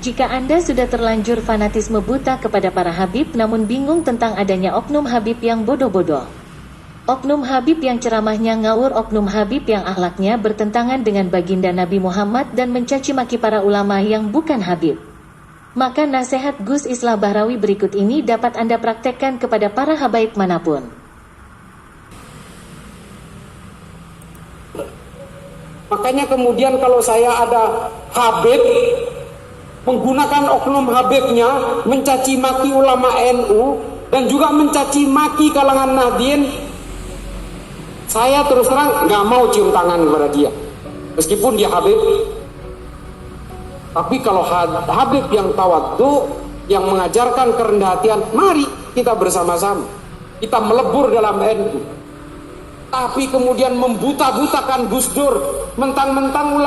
Jika Anda sudah terlanjur fanatisme buta kepada para Habib namun bingung tentang adanya oknum Habib yang bodoh-bodoh, oknum Habib yang ceramahnya ngawur, oknum Habib yang akhlaknya bertentangan dengan baginda Nabi Muhammad dan mencaci maki para ulama yang bukan Habib, maka nasihat Gus Islah Bahrawi berikut ini dapat Anda praktekkan kepada para habaib manapun. Makanya kemudian kalau saya ada Habib menggunakan oknum Habibnya mencaci maki ulama NU dan juga mencaci maki kalangan Nahdien, saya terus terang nggak mau cium tangan kepada dia, meskipun dia Habib. Tapi kalau Habib yang tawadhu, yang mengajarkan kerendahan hatian, mari kita bersama-sama, kita melebur dalam NU. Tapi kemudian membuta-butakan Gus Dur, mentang-mentang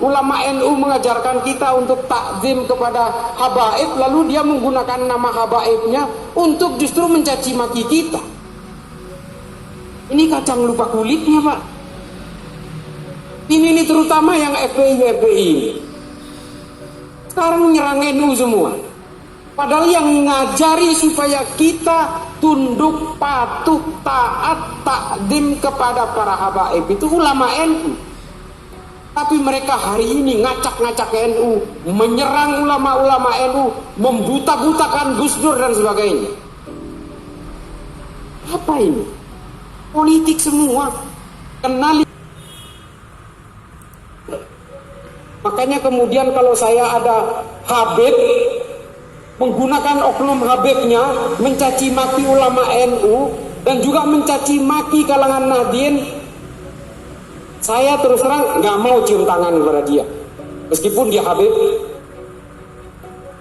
ulama NU mengajarkan kita untuk takzim kepada habaib, lalu dia menggunakan nama habaibnya untuk justru mencaci maki kita. Ini kacang lupa kulitnya, Pak. Ini terutama yang FPI. Sekarang menyerang NU semua. Padahal yang ngajari supaya kita tunduk, patuh, taat, takdim kepada para habaib itu ulama NU. Tapi mereka hari ini ngacak-ngacak NU, menyerang ulama-ulama NU, membuta-butakan Gus Dur dan sebagainya. Apa ini? Politik semua. Kenali. Makanya kemudian kalau saya ada Habib menggunakan oknum Habibnya mencaci maki ulama NU dan juga mencaci maki kalangan Nahdien, saya terus terang nggak mau cium tangan kepada dia, meskipun dia Habib.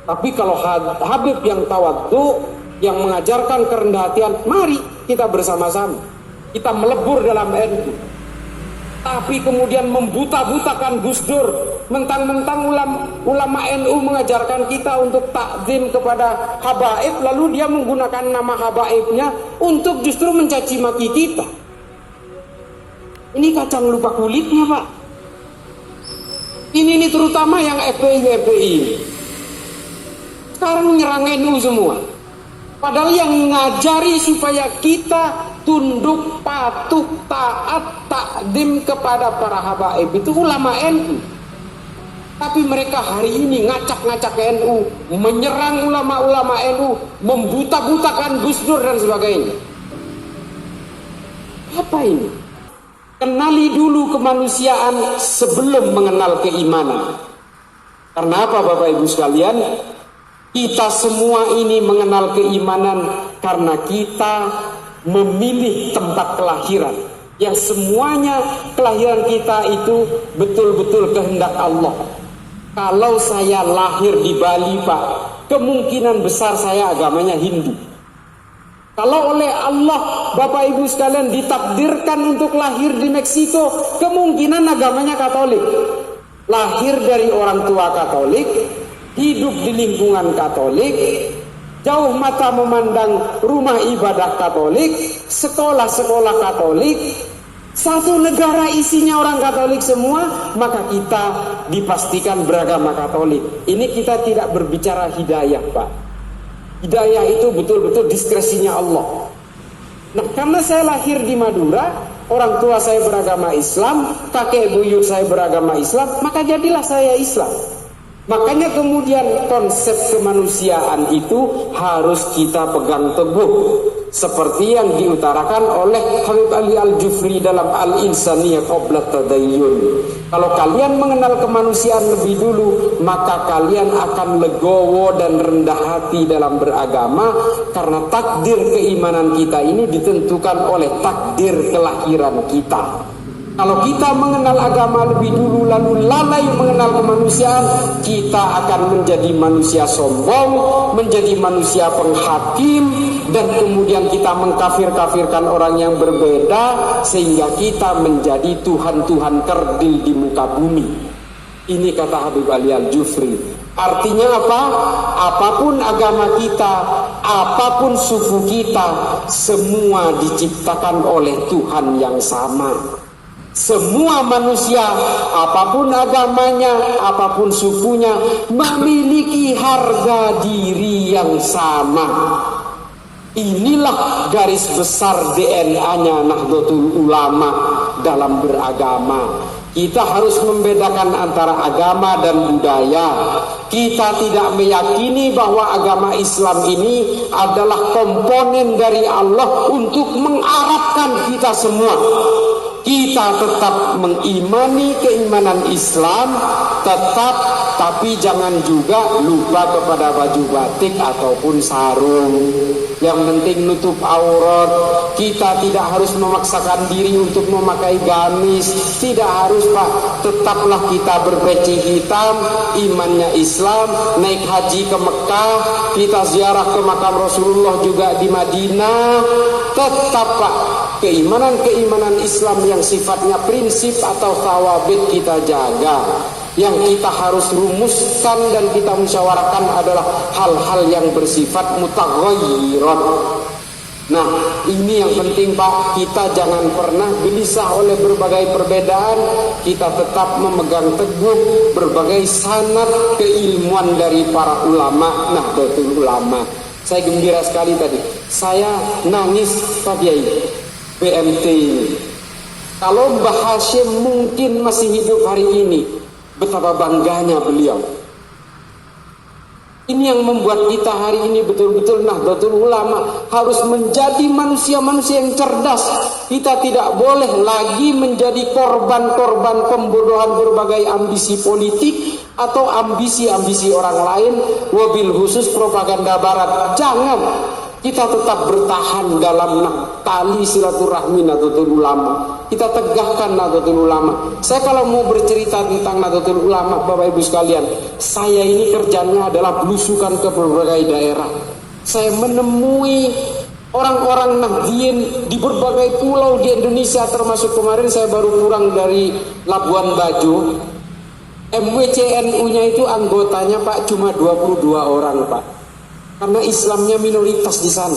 Tapi kalau Habib yang tawadhu, yang mengajarkan kerendahan hatian, mari kita bersama-sama, kita melebur dalam NU. Tapi kemudian membuta-butakan Gus Dur, mentang-mentang ulama NU mengajarkan kita untuk takzim kepada habaib, lalu dia menggunakan nama habaibnya untuk justru mencaci maki kita. Ini kacang lupa kulitnya, Pak. Ini terutama yang FPI. Sekarang menyerang NU semua. Padahal yang ngajari supaya kita tunduk, patuh, taat, takdim kepada para habaib itu ulama NU. Tapi mereka hari ini ngacak-ngacak NU, menyerang ulama-ulama NU, membuta-butakan Gus Dur dan sebagainya. Apa ini? Kenali dulu kemanusiaan sebelum mengenal keimanan. Karena apa, Bapak Ibu sekalian? Kita semua ini mengenal keimanan karena kita memilih tempat kelahiran, yang semuanya kelahiran kita itu betul-betul kehendak Allah. Kalau saya lahir di Bali, Pak, kemungkinan besar saya agamanya Hindu. Kalau oleh Allah, Bapak Ibu sekalian, ditakdirkan untuk lahir di Meksiko, kemungkinan agamanya Katolik. Lahir dari orang tua Katolik, hidup di lingkungan Katolik, jauh mata memandang rumah ibadah Katolik, sekolah-sekolah Katolik, satu negara isinya orang Katolik semua, maka kita dipastikan beragama Katolik. Ini kita tidak berbicara hidayah, Pak. Hidayah itu betul-betul diskresinya Allah. Nah, karena saya lahir di Madura, orang tua saya beragama Islam, kakek buyut saya beragama Islam, maka jadilah saya Islam. Makanya kemudian konsep kemanusiaan itu harus kita pegang teguh, seperti yang diutarakan oleh Habib Ali Al-Jufri dalam Al-Insaniyah Qabla Tadayyun. Kalau kalian mengenal kemanusiaan lebih dulu, maka kalian akan legowo dan rendah hati dalam beragama, karena takdir keimanan kita ini ditentukan oleh takdir kelahiran kita. Kalau kita mengenal agama lebih dulu lalu lalai mengenal kemanusiaan, kita akan menjadi manusia sombong, menjadi manusia penghakim, dan kemudian kita mengkafir-kafirkan orang yang berbeda, sehingga kita menjadi Tuhan-Tuhan kerdil di muka bumi. Ini kata Habib Ali Al-Jufri. Artinya apa? Apapun agama kita, apapun suku kita, semua diciptakan oleh Tuhan yang sama. Semua manusia, apapun agamanya, apapun sukunya, memiliki harga diri yang sama. Inilah garis besar DNA-nya Nahdlatul Ulama dalam beragama. Kita harus membedakan antara agama dan budaya. Kita tidak meyakini bahwa agama Islam ini adalah komponen dari Allah untuk mengarahkan kita semua. Kita tetap mengimani keimanan Islam, tapi jangan juga lupa kepada baju batik ataupun sarung. Yang penting nutup aurat. Kita tidak harus memaksakan diri untuk memakai gamis. Tidak harus, Pak. Tetaplah kita berpeci hitam, imannya Islam, naik haji ke Mekah, kita ziarah ke makam Rasulullah juga di Madinah. Tetap, Pak, keimanan Islam yang sifatnya prinsip atau thawabit kita jaga. Yang kita harus rumuskan dan kita musyawarahkan adalah hal-hal yang bersifat mutaghayyirat. Nah, ini yang penting, Pak. Kita jangan pernah gelisah oleh berbagai perbedaan. Kita tetap memegang teguh berbagai sanad keilmuan dari para ulama, Nahdlatul Ulama. Saya gembira sekali tadi. Saya nangis, Pak Kiai, BMT ini. Kalau Mbah Hashim mungkin masih hidup hari ini, betapa bangganya beliau. Ini yang membuat kita hari ini betul-betul Nahdlatul Ulama harus menjadi manusia-manusia yang cerdas. Kita tidak boleh lagi menjadi korban-korban pembodohan berbagai ambisi politik atau ambisi-ambisi orang lain, wabil khusus propaganda barat. Jangan. Kita tetap bertahan dalam tali silaturahmi Nahdlatul Ulama. Kita tegakkan Nahdlatul Ulama. Saya kalau mau bercerita tentang Nahdlatul Ulama, Bapak Ibu sekalian, saya ini kerjanya adalah belusukan ke berbagai daerah. Saya menemui orang-orang Nahdien di berbagai pulau di Indonesia, termasuk kemarin saya baru pulang dari Labuan Bajo. MWCNU-nya itu anggotanya, Pak, cuma 22 orang, Pak. Karena Islamnya minoritas di sana.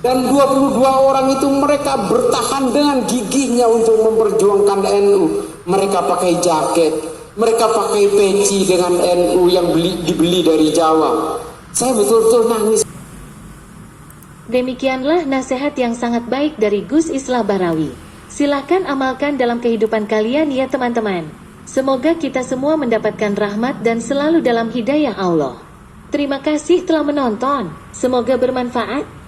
Dan 22 orang itu mereka bertahan dengan gigihnya untuk memperjuangkan NU. Mereka pakai jaket, mereka pakai peci dengan NU yang dibeli dari Jawa. Saya betul-betul nangis. Demikianlah nasihat yang sangat baik dari Gus Islah Bahrawi. Silakan amalkan dalam kehidupan kalian ya teman-teman. Semoga kita semua mendapatkan rahmat dan selalu dalam hidayah Allah. Terima kasih telah menonton. Semoga bermanfaat.